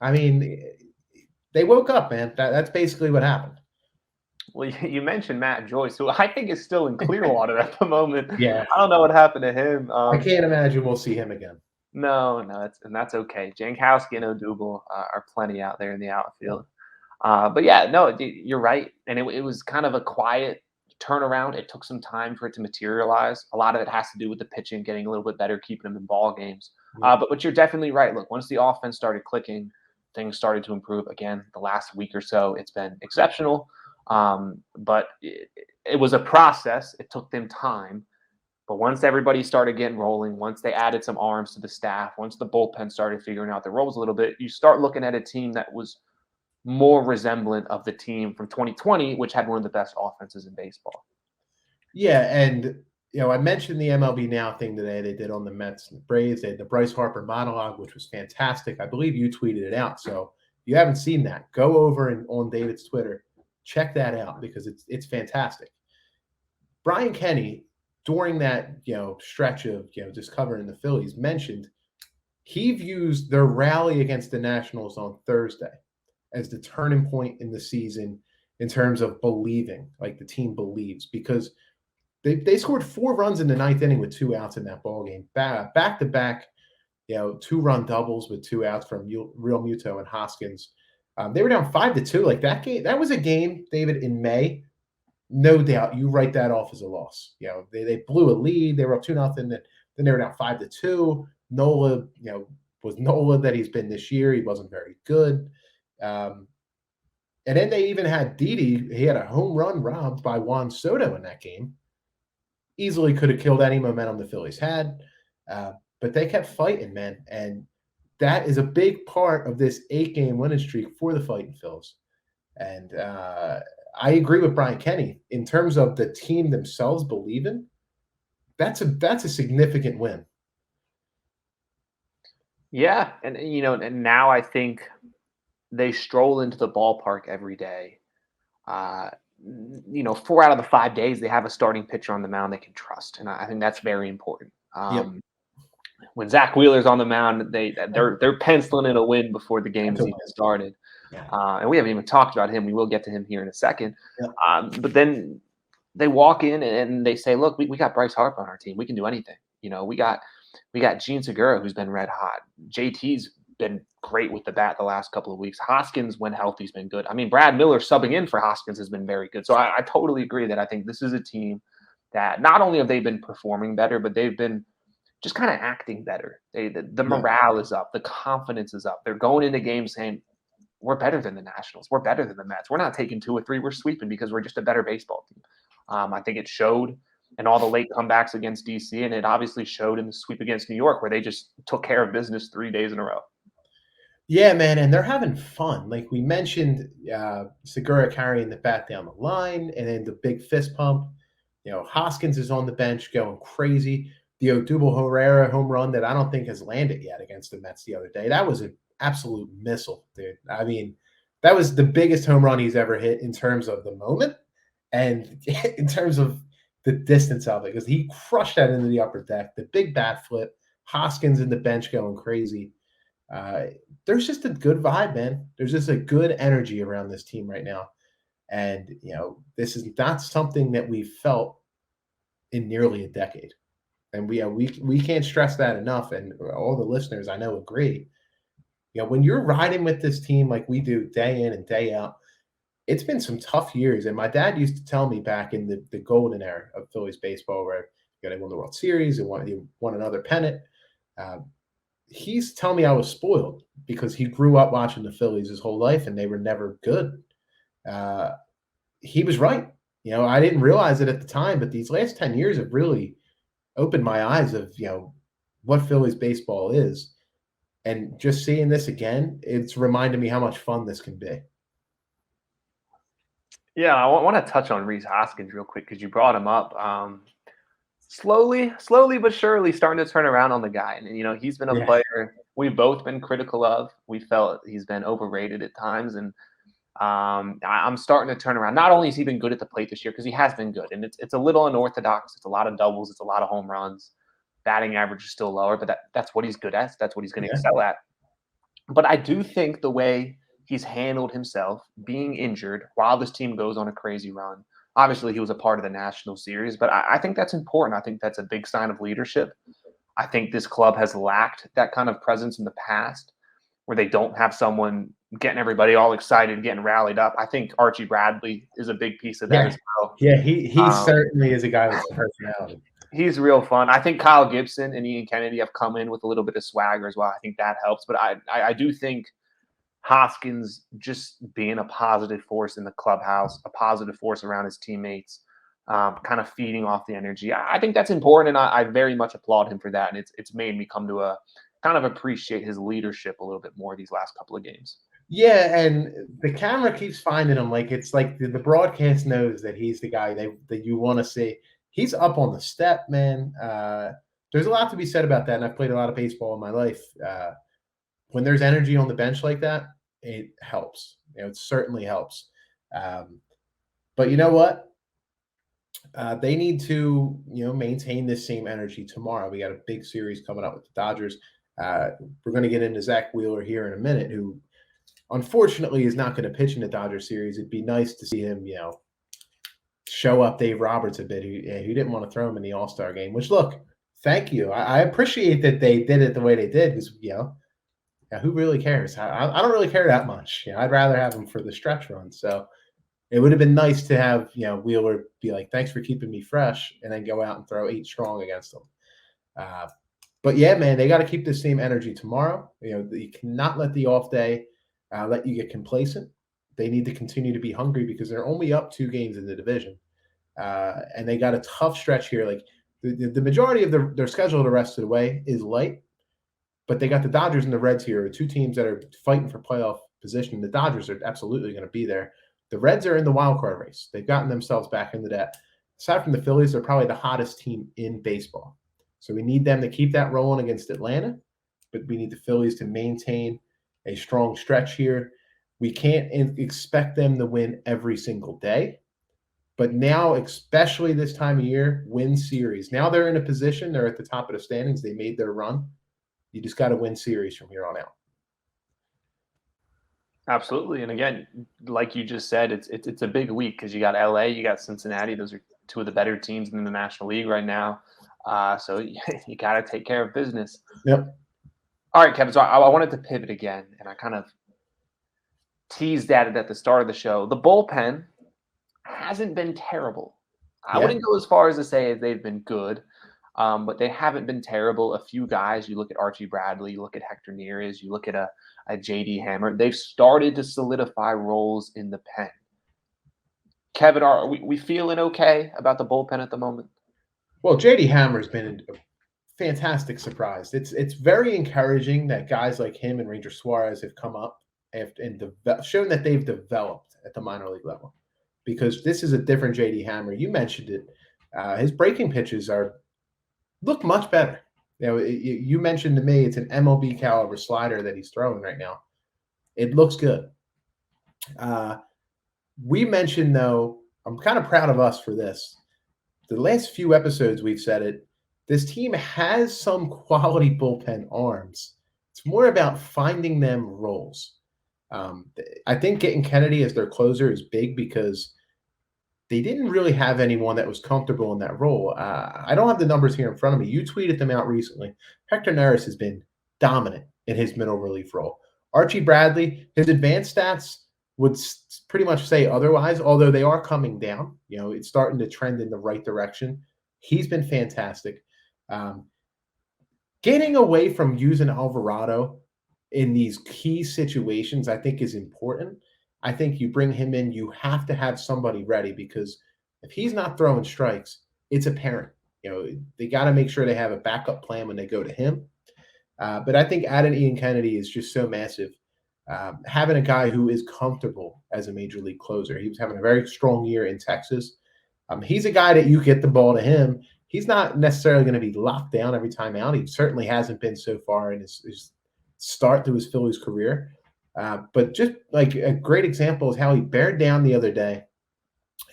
I mean, they woke up, man. That's basically what happened. Well, you mentioned Matt Joyce, who I think is still in Clearwater at the moment. Yeah. I don't know what happened to him. I can't imagine we'll see him again. No, that's okay. Jankowski and Odubel are plenty out there in the outfield. But yeah, no, you're right. And it was kind of a quiet turnaround. It took some time for it to materialize. A lot of it has to do with the pitching getting a little bit better, keeping them in ball games. But you're definitely right. Look, once the offense started clicking, things started to improve. Again, the last week or so, it's been exceptional. But it was a process. It took them time. But once everybody started getting rolling, once they added some arms to the staff, once the bullpen started figuring out their roles a little bit, you start looking at a team that was more resemblant of the team from 2020, which had one of the best offenses in baseball. Yeah, and I mentioned the MLB Now thing today they did on the Mets and the Braves. They had the Bryce Harper monologue, which was fantastic. I believe you tweeted it out. So if you haven't seen that, go over and on David's Twitter, check that out because it's fantastic. Brian Kenny, during that stretch of just covering the Phillies, mentioned he views their rally against the Nationals on Thursday as the turning point in the season in terms of believing, like the team believes, because they scored 4 runs in the 9th inning with 2 outs in that ball game, back to back 2-run doubles with 2 outs from Real Muto and Hoskins. They were down 5-2. Like that game, that was a game, David, in May. No doubt, you write that off as a loss. They blew a lead. They were up 2-0. Then they were down 5-2. Nola, was Nola that he's been this year. He wasn't very good. And then they even had Didi. He had a home run robbed by Juan Soto in that game. Easily could have killed any momentum the Phillies had. But they kept fighting, man. And that is a big part of this 8-game winning streak for the Phightin Phils. And I agree with Brian Kenny in terms of the team themselves believing. That's a significant win. Yeah, and now I think they stroll into the ballpark every day. 4 out of the 5 days they have a starting pitcher on the mound they can trust, and I think that's very important. Yep. When Zack Wheeler's on the mound, they're penciling in a win before the game's even started. Yeah. And we haven't even talked about him. We will get to him here in a second. Yep. But then they walk in and they say, "Look, we got Bryce Harper on our team. We can do anything. We got Gene Segura, who's been red hot. JT's been great with the bat the last couple of weeks. Hoskins, when healthy, has been good. I mean, Brad Miller subbing in for Hoskins has been very good. So I totally agree that I think this is a team that not only have they been performing better, but they've been just kind of acting better. The morale is up. The confidence is up. They're going into games saying, we're better than the Nationals. We're better than the Mets. We're not taking 2 or 3. We're sweeping because we're just a better baseball team. I think it showed in all the late comebacks against DC, and it obviously showed in the sweep against New York where they just took care of business 3 days in a row. Yeah, man, and they're having fun. Like we mentioned, Segura carrying the bat down the line, and then the big fist pump. Hoskins is on the bench going crazy. The Odubel Herrera home run that I don't think has landed yet against the Mets the other day. That was an absolute missile, dude. I mean, that was the biggest home run he's ever hit in terms of the moment and in terms of the distance of it, because he crushed that into the upper deck. The big bat flip, Hoskins in the bench going crazy. There's just a good vibe, man. There's just a good energy around this team right now. And, this is not something that we've felt in nearly a decade. And we can't stress that enough. And all the listeners I know agree. When you're riding with this team like we do day in and day out, it's been some tough years. And my dad used to tell me back in the golden era of Phillies baseball, where they won the World Series and won another pennant. He's telling me I was spoiled because he grew up watching the Phillies his whole life and they were never good. He was right. I didn't realize it at the time, but these last 10 years have really opened my eyes of, what Phillies baseball is. And just seeing this again, it's reminded me how much fun this can be. Yeah, I want to touch on Rhys Hoskins real quick because you brought him up. Slowly but surely starting to turn around on the guy. And, he's been a player we've both been critical of. We felt he's been overrated at times. And I'm starting to turn around. Not only has he been good at the plate this year, because he has been good. And it's a little unorthodox. It's a lot of doubles. It's a lot of home runs. Batting average is still lower, but that's what he's good at. That's what he's going to excel at. But I do think the way he's handled himself, being injured while this team goes on a crazy run. Obviously, he was a part of the National Series, but I think that's important. I think that's a big sign of leadership. I think this club has lacked that kind of presence in the past where they don't have someone getting everybody all excited, getting rallied up. I think Archie Bradley is a big piece of that as well. Yeah, he certainly is a guy with some personality. He's real fun. I think Kyle Gibson and Ian Kennedy have come in with a little bit of swagger as well. I think that helps. But I do think Hoskins just being a positive force in the clubhouse, a positive force around his teammates, kind of feeding off the energy. I think that's important, and I very much applaud him for that. And it's made me come to kind of appreciate his leadership a little bit more these last couple of games. Yeah, and the camera keeps finding him. Like it's like the broadcast knows that he's the guy that you want to see. He's up on the step, man. There's a lot to be said about that, and I've played a lot of baseball in my life. When there's energy on the bench like that, it helps. It certainly helps. But you know what? They need to, maintain this same energy tomorrow. We got a big series coming up with the Dodgers. We're going to get into Zack Wheeler here in a minute, who unfortunately is not going to pitch in the Dodger series. It'd be nice to see him, show up Dave Roberts a bit. Who didn't want to throw him in the All-Star game, which, look, Thank you. I appreciate that they did it the way they did because, yeah, who really cares? I don't really care that much. I'd rather have him for the stretch run. So it would have been nice to have, Wheeler be like, thanks for keeping me fresh, and then go out and throw 8 strong against them. But yeah, man, they got to keep the same energy tomorrow. You cannot let the off day let you get complacent. They need to continue to be hungry because they're only up 2 games in the division. And they got a tough stretch here. Like the majority of their schedule the rest of the way is light, but they got the Dodgers and the Reds here, 2 teams that are fighting for playoff position. The Dodgers are absolutely going to be there. The Reds are in the wild card race. They've gotten themselves back into that. Aside from the Phillies, they're probably the hottest team in baseball. So we need them to keep that rolling against Atlanta, but we need the Phillies to maintain a strong stretch here. We can't expect them to win every single day, but now, especially this time of year, win series. Now they're in a position, they're at the top of the standings. They made their run. You just got to win series from here on out. Absolutely. And again, like you just said, it's a big week because you got LA, you got Cincinnati. Those are 2 of the better teams in the National League right now. So you got to take care of business. Yep. All right, Kevin. So I wanted to pivot again, and I kind of teased at it at the start of the show. The bullpen hasn't been terrible. I wouldn't go as far as to say they've been good, but they haven't been terrible. A few guys, you look at Archie Bradley, you look at Hector Neris, you look at a JD Hammer. They've started to solidify roles in the pen. Kevin, are we feeling okay about the bullpen at the moment? Well, JD Hammer's been a fantastic surprise. It's very encouraging that guys like him and Ranger Suarez have come up and shown that they've developed at the minor league level, because this is a different JD Hammer. You mentioned it. His breaking pitches look much better. You mentioned to me it's an MLB caliber slider that he's throwing right now. It looks good. We mentioned, though, I'm kind of proud of us for this. The last few episodes we've said it. This team has some quality bullpen arms. It's more about finding them roles. I think getting Kennedy as their closer is big because they didn't really have anyone that was comfortable in that role. I don't have the numbers here in front of me. You tweeted them out recently. Hector Neris has been dominant in his middle relief role. Archie Bradley, his advanced stats would pretty much say otherwise, although they are coming down. It's starting to trend in the right direction. He's been fantastic. Getting away from using Alvarado in these key situations, I think, is important. I think you bring him in, you have to have somebody ready, because if he's not throwing strikes, it's apparent. They got to make sure they have a backup plan when they go to him. But I think adding Ian Kennedy is just so massive. Having a guy who is comfortable as a major league closer. He was having a very strong year in Texas. He's a guy that you get the ball to him. He's not necessarily going to be locked down every time out. He certainly hasn't been so far in his start to his Phillies career. But just like a great example is how he bared down the other day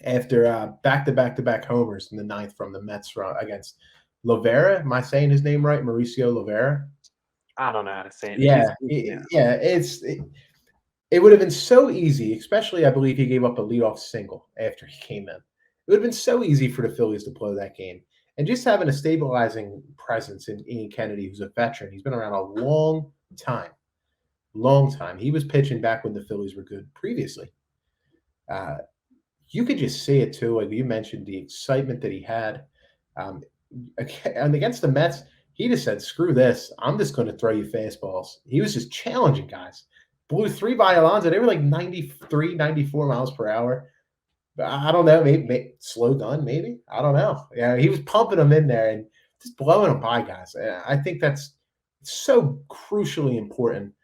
after back-to-back homers in the 9th from the Mets against Lovera. Am I saying his name right? Mauricio Lovera? I don't know how to say it. Yeah. It would have been so easy, especially I believe he gave up a leadoff single after he came in. It would have been so easy for the Phillies to blow that game. And just having a stabilizing presence in Ian Kennedy, who's a veteran. He's been around a long time. He was pitching back when the Phillies were good previously. You could just see it too. Like you mentioned, the excitement that he had. And against the Mets, he just said, screw this. I'm just going to throw you fastballs. He was just challenging guys. Blew 3 by Alonso. They were like 93, 94 miles per hour. I don't know, maybe slow gun, maybe. I don't know. Yeah, he was pumping them in there and just blowing them by guys. I think that's so crucially important,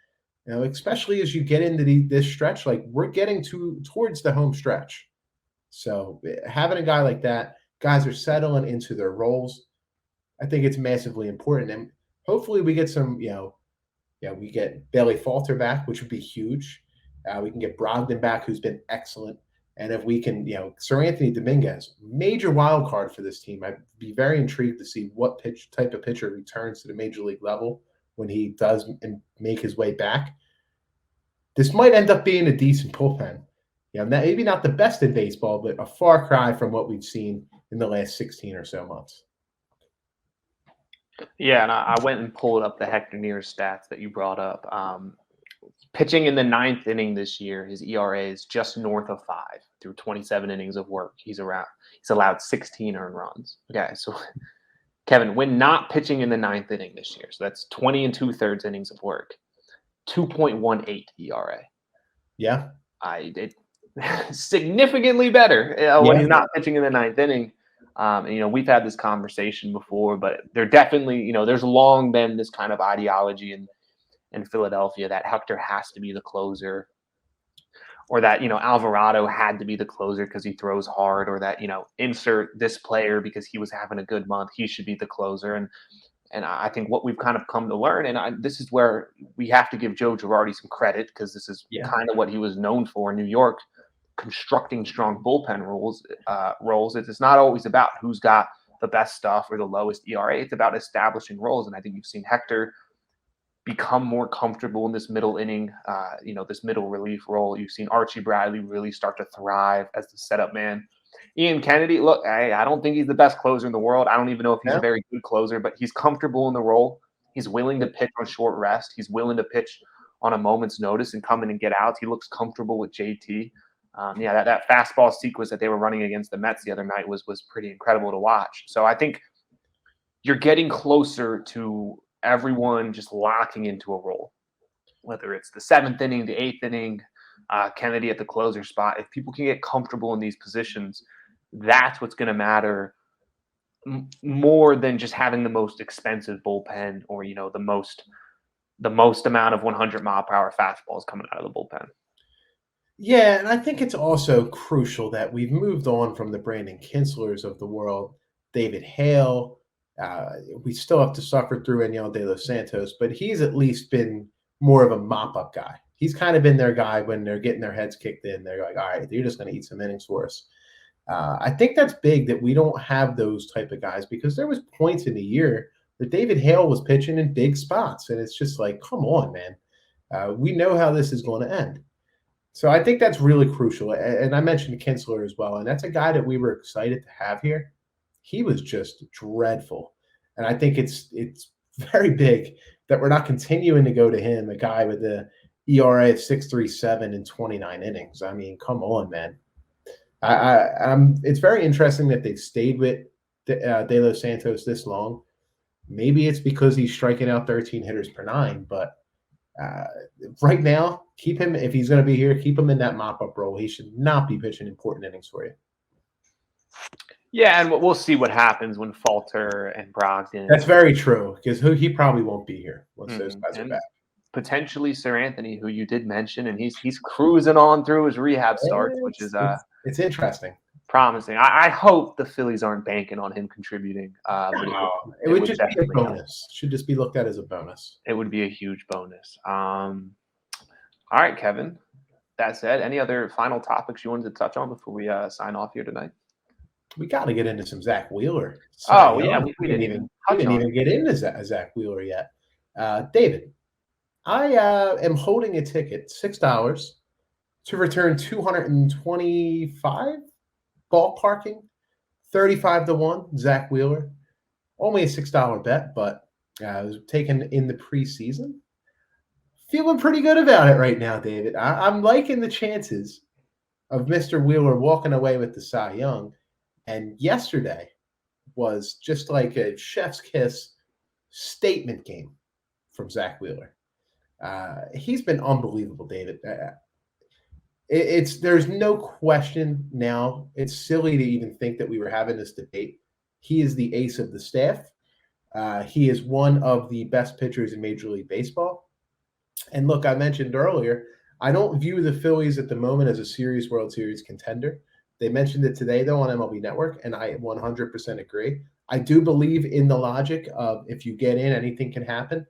especially as you get into this stretch. Like we're getting towards the home stretch. So having a guy like that, guys are settling into their roles. I think it's massively important, and hopefully we get some, we get Bailey Falter back, which would be huge. We can get Brogdon back, who's been excellent. And if we can, Sir Anthony Dominguez, major wild card for this team. I'd be very intrigued to see what type of pitcher returns to the major league level when he does make his way back. This might end up being a decent bullpen. Maybe not the best in baseball, but a far cry from what we've seen in the last 16 or so months. Yeah, and I went and pulled up the Hector Neer stats that you brought up. Pitching in the ninth inning this year, his ERA is just north of 5 through 27 innings of work. He's allowed 16 earned runs. Okay, so Kevin, when not pitching in the ninth inning this year, so that's 20 and 2/3 innings of work, 2.18 ERA. Yeah. It significantly better when he's not pitching in the ninth inning. And, we've had this conversation before, but there definitely, there's long been this kind of ideology in Philadelphia that Hector has to be the closer, or that, Alvarado had to be the closer because he throws hard, or that, insert this player because he was having a good month, he should be the closer. And I think what we've kind of come to learn, and this is where we have to give Joe Girardi some credit, because this is kind of what he was known for in New York, constructing strong bullpen roles. It's not always about who's got the best stuff or the lowest ERA. It's about establishing roles. And I think you've seen Hector become more comfortable in this middle inning, this middle relief role. You've seen Archie Bradley really start to thrive as the setup man. Ian Kennedy, look, I don't think he's the best closer in the world. I don't even know if he's a very good closer, but he's comfortable in the role. He's willing to pitch on short rest. He's willing to pitch on a moment's notice and come in and get out. He looks comfortable with JT. That fastball sequence that they were running against the Mets the other night was pretty incredible to watch. So I think you're getting closer to everyone just locking into a role, whether it's the seventh inning, the eighth inning, Kennedy at the closer spot. If people can get comfortable in these positions, that's what's going to matter more than just having the most expensive bullpen, or the most amount of 100-mile-per-hour fastballs coming out of the bullpen. Yeah, and I think it's also crucial that we've moved on from the Brandon Kinslers of the world, David Hale. We still have to suffer through Enyel De Los Santos, but he's at least been more of a mop-up guy. He's kind of been their guy when they're getting their heads kicked in. They're like, all right, you're just going to eat some innings for us. I think that's big that we don't have those type of guys, because there was points in the year where David Hale was pitching in big spots, and it's just like, come on, man. We know how this is going to end. So I think that's really crucial. And I mentioned Kinsler as well, and that's a guy that we were excited to have here. He was just dreadful. And I think it's very big that we're not continuing to go to him, a guy with the ERA of 6.37 in 29 innings. I mean, come on, man. It's very interesting that they've stayed with De Los Santos this long. Maybe it's because he's striking out 13 hitters per 9, but right now, keep him, if he's going to be here, keep him in that mop-up role. He should not be pitching important innings for you. Yeah, and we'll see what happens when Falter and Brogdon. That's very true, because he probably won't be here once those guys are back. Potentially Sir Anthony, who you did mention, and he's cruising on through his rehab starts, which is it's interesting, promising. I hope the Phillies aren't banking on him contributing. It would just be a bonus. Should just be looked at as a bonus. It would be a huge bonus. All right, Kevin. That said, any other final topics you wanted to touch on before we sign off here tonight? We got to get into some Zack Wheeler. We didn't even get into Zack Wheeler yet. David, I am holding a ticket, $6, to return 225 ballparking, 35-1, Zack Wheeler. Only a $6 bet, but I was taken in the preseason. Feeling pretty good about it right now, David. I'm liking the chances of Mr. Wheeler walking away with the Cy Young. And yesterday was just like a chef's kiss statement game from Zack Wheeler. He's been unbelievable, David. There's no question now. It's silly to even think that we were having this debate. He is the ace of the staff. He is one of the best pitchers in Major League Baseball. And look, I mentioned earlier, I don't view the Phillies at the moment as a World Series contender. They mentioned it today, though, on MLB Network, and I 100% agree. I do believe in the logic of if you get in, anything can happen.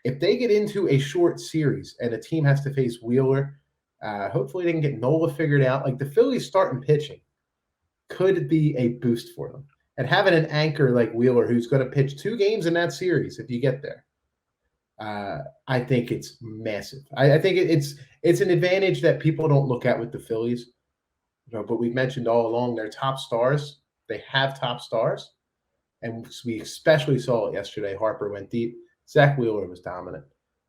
If they get into a short series and a team has to face Wheeler, hopefully they can get Nola figured out. Like the Phillies starting pitching could be a boost for them. And having an anchor like Wheeler who's going to pitch 2 games in that series if you get there, I think it's massive. I think it's an advantage that people don't look at with the Phillies. But we've mentioned all along their top stars. They have top stars. and we especially saw it yesterday. Harper went deep. Zack Wheeler was dominant.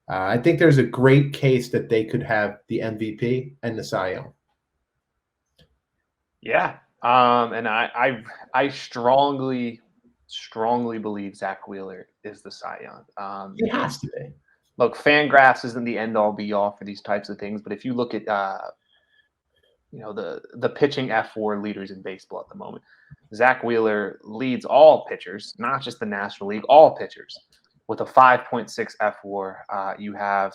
I think there's a great case that they could have the MVP and the Cy Young. Yeah. And I strongly believe Zack Wheeler is the Cy Young. He has to be. Look, Fangraphs isn't the end all be all for these types of things, but if you look at the pitching F4 leaders in baseball at the moment, Zack Wheeler leads all pitchers, not just the National League, all pitchers with a 5.6 F4. You have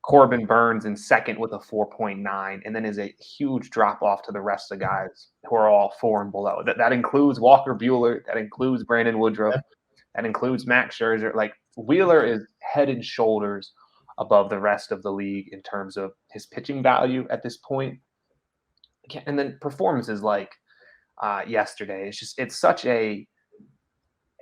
Corbin Burns in second with a 4.9, and then is a huge drop off to the rest of the guys who are all 4 and below. That includes Walker Buehler, that includes Brandon Woodruff, that includes Max Scherzer. Like, Wheeler is head and shoulders above the rest of the league in terms of his pitching value at this point. And then performances like yesterday,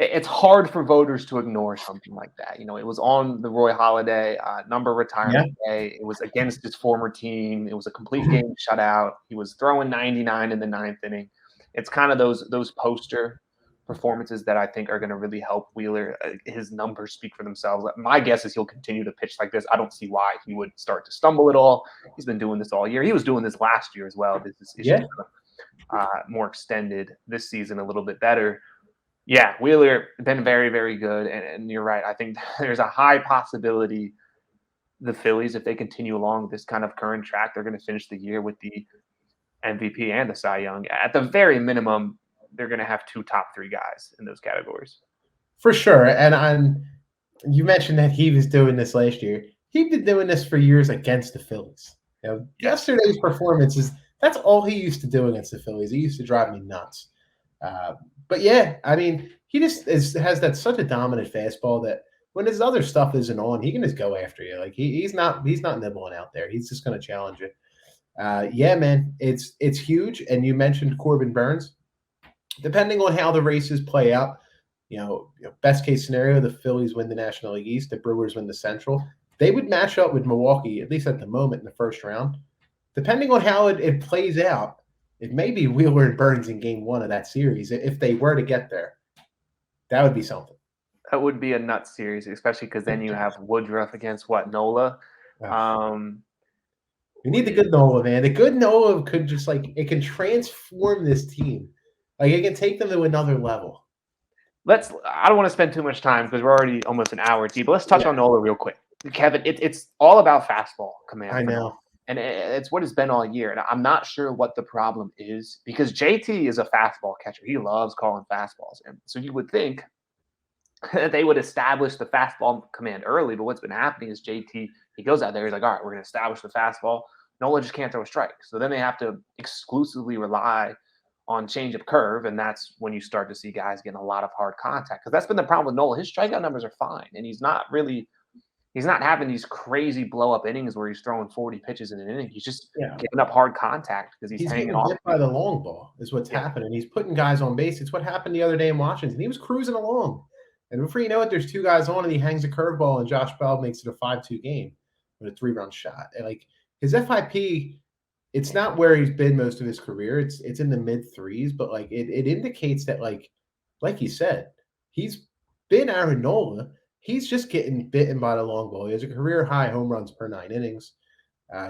it's hard for voters to ignore something like that. It was on the Roy Halladay number retirement day. It was against his former team. It was a complete game shutout. He was throwing 99 in the 9th inning. It's kind of those poster performances that I think are going to really help Wheeler. His numbers speak for themselves. My guess is he'll continue to pitch like this. I don't see why he would start to stumble at all. He's been doing this all year. He was doing this last year as well. This is just more extended this season, a little bit better. Yeah, Wheeler been very, very good, and you're right. I think there's a high possibility the Phillies, if they continue along this kind of current track, they're going to finish the year with the MVP and the Cy Young. At the very minimum, they're going to have 2 top 3 guys in those categories. For sure. And you mentioned that he was doing this last year. He'd been doing this for years against the Phillies. Yesterday's performance that's all he used to do against the Phillies. He used to drive me nuts. But yeah, I mean, he just has that such a dominant fastball that when his other stuff isn't on, he can just go after you. Like he's not nibbling out there. He's just going to challenge you. Yeah, man, it's huge. And you mentioned Corbin Burns. Depending on how the races play out, best case scenario, the Phillies win the National League East, the Brewers win the Central. They would match up with Milwaukee, at least at the moment, in the first round. Depending on how it plays out, it may be Wheeler and Burns in game 1 of that series. If they were to get there, that would be something. That would be a nuts series, especially because then you have Woodruff against Nola. We need the good Nola, man. The good Nola could just it can transform this team. Like it can take them to another level. I don't want to spend too much time because we're already almost an hour deep, but let's touch on Nola real quick. Kevin, it's all about fastball command. I know. And it's what it's been all year. And I'm not sure what the problem is because JT is a fastball catcher. He loves calling fastballs. And so you would think that they would establish the fastball command early. But what's been happening is JT, he goes out there. He's like, all right, we're going to establish the fastball. Nola just can't throw a strike. So then they have to exclusively rely on change of curve. And that's when you start to see guys getting a lot of hard contact. Because that's been the problem with Nola. His strikeout numbers are fine. And he's not having these crazy blow-up innings where he's throwing 40 pitches in an inning. He's just giving up hard contact because he's hanging off. Hit by the long ball is what's happening. He's putting guys on base. It's what happened the other day in Washington. He was cruising along. And before you know it, there's 2 guys on, and he hangs a curveball, and Josh Bell makes it a 5-2 game with a 3-run shot. And his FIP, it's not where he's been most of his career. It's in the mid-3s, but it indicates that like you said, he's been Aaron Nola. He's just getting bitten by the long ball. He has a career high home runs per 9 innings.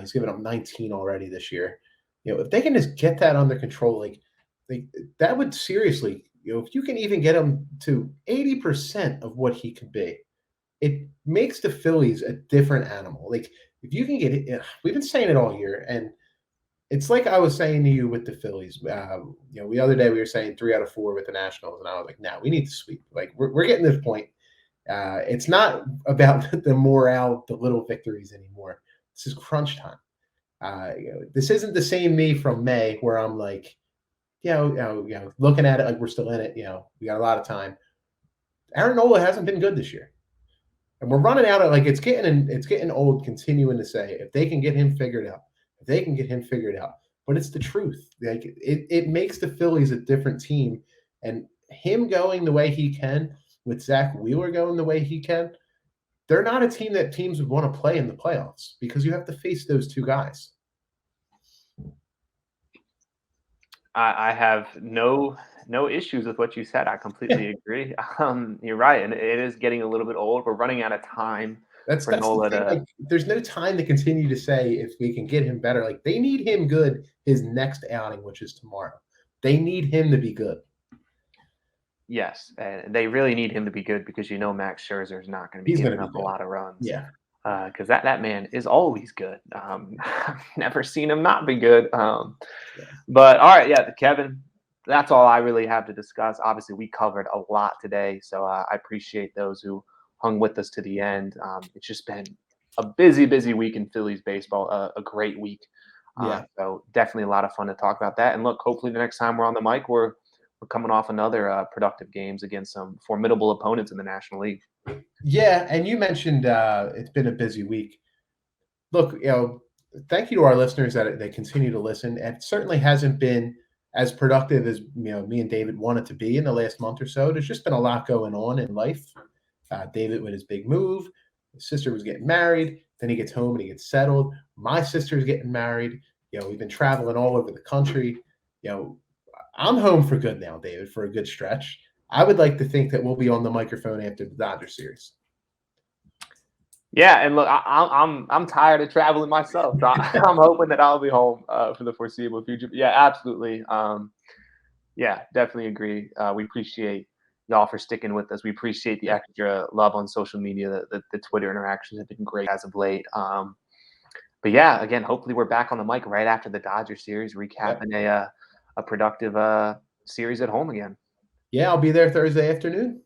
He's given up 19 already this year. If they can just get that under control, that would seriously, if you can even get him to 80% of what he could be, it makes the Phillies a different animal. If you can get it, we've been saying it all year, and it's like I was saying to you with the Phillies. The other day we were saying 3 out of 4 with the Nationals, and I was like, "No, we need to sweep. We're getting to this point." It's not about the morale, the little victories anymore. This is crunch time. This isn't the same me from May where I'm like, looking at it like we're still in it. We got a lot of time. Aaron Nola hasn't been good this year, and we're running out of it's getting old continuing to say if they can get him figured out, But it's the truth. It makes the Phillies a different team, and him going the way he can, with Zack Wheeler going the way he can, they're not a team that teams would want to play in the playoffs because you have to face those 2 guys. I have no issues with what you said. I completely agree. You're right, and it is getting a little bit old. We're running out of time for That's the Nola thing. to. Like, there's no time to continue to say if we can get him better. Like, they need him good his next outing, which is tomorrow. They need him to be good. Yes, and they really need him to be good because Max Scherzer is not going to be He's going giving to be up a good. lot of runs. Yeah. Because that man is always good. I've never seen him not be good. Yeah. But all right, yeah, Kevin, that's all I really have to discuss. Obviously, we covered a lot today, so I appreciate those who hung with us to the end. It's just been a busy week in Phillies baseball, a great week. Yeah. So definitely a lot of fun to talk about that. And look, hopefully the next time we're on the mic, we're coming off another productive games against some formidable opponents in the National League. Yeah. And you mentioned it's been a busy week. Look, thank you to our listeners that they continue to listen. It certainly hasn't been as productive as me and David wanted to be in the last month or so. There's just been a lot going on in life. David with his big move, his sister was getting married. Then he gets home and he gets settled. My sister's getting married. We've been traveling all over the country. I'm home for good now, David, for a good stretch. I would like to think that we'll be on the microphone after the Dodgers series. Yeah, and look, I'm tired of traveling myself, so I'm hoping that I'll be home for the foreseeable future. But yeah, absolutely. Yeah, definitely agree. We appreciate y'all for sticking with us. We appreciate the extra love on social media. The Twitter interactions have been great as of late. But yeah, again, hopefully we're back on the mic right after the Dodger series, Yep. recapping a productive series at home again. Yeah, I'll be there Thursday afternoon.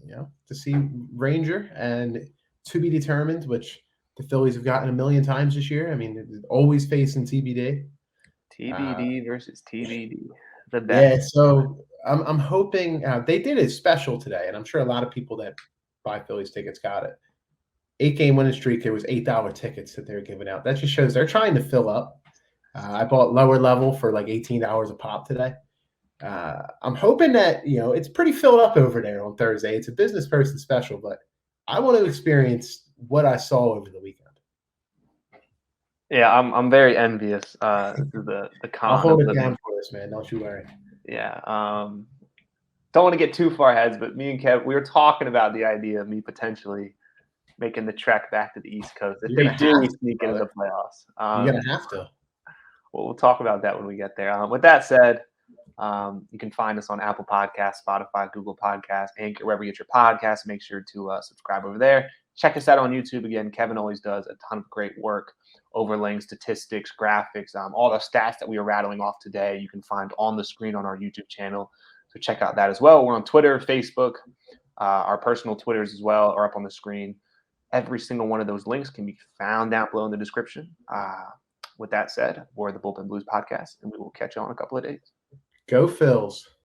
To see Ranger and to be determined, which the Phillies have gotten a million times this year. I mean, always facing TBD. TBD versus TBD, the best. Yeah, so I'm hoping they did a special today, and I'm sure a lot of people that buy Phillies tickets got it. 8-game winning streak. There was $8 tickets that they were giving out. That just shows they're trying to fill up. I bought lower level for like $18 a pop today. I'm hoping that it's pretty filled up over there on Thursday. It's a business person special, but I want to experience what I saw over the weekend. Yeah, I'm very envious. This is the I'll con of hold it living. down for us, man. Don't you worry. Yeah. Don't want to get too far ahead, but me and Kev, we were talking about the idea of me potentially making the trek back to the East Coast if You're they gonna have do to, sneak into the brother. playoffs. You're gonna have to. We'll talk about that when we get there. With that said, you can find us on Apple Podcasts, Spotify, Google Podcasts, Anchor, wherever you get your podcasts. Make sure to subscribe over there. Check us out on YouTube. Again, Kevin always does a ton of great work, overlaying statistics, graphics, all the stats that we are rattling off today. You can find on the screen on our YouTube channel. So check out that as well. We're on Twitter, Facebook, our personal Twitters as well are up on the screen. Every single one of those links can be found down below in the description. With that said, we're the Bullpen Blues podcast, and we will catch you on a couple of days. Go Phils.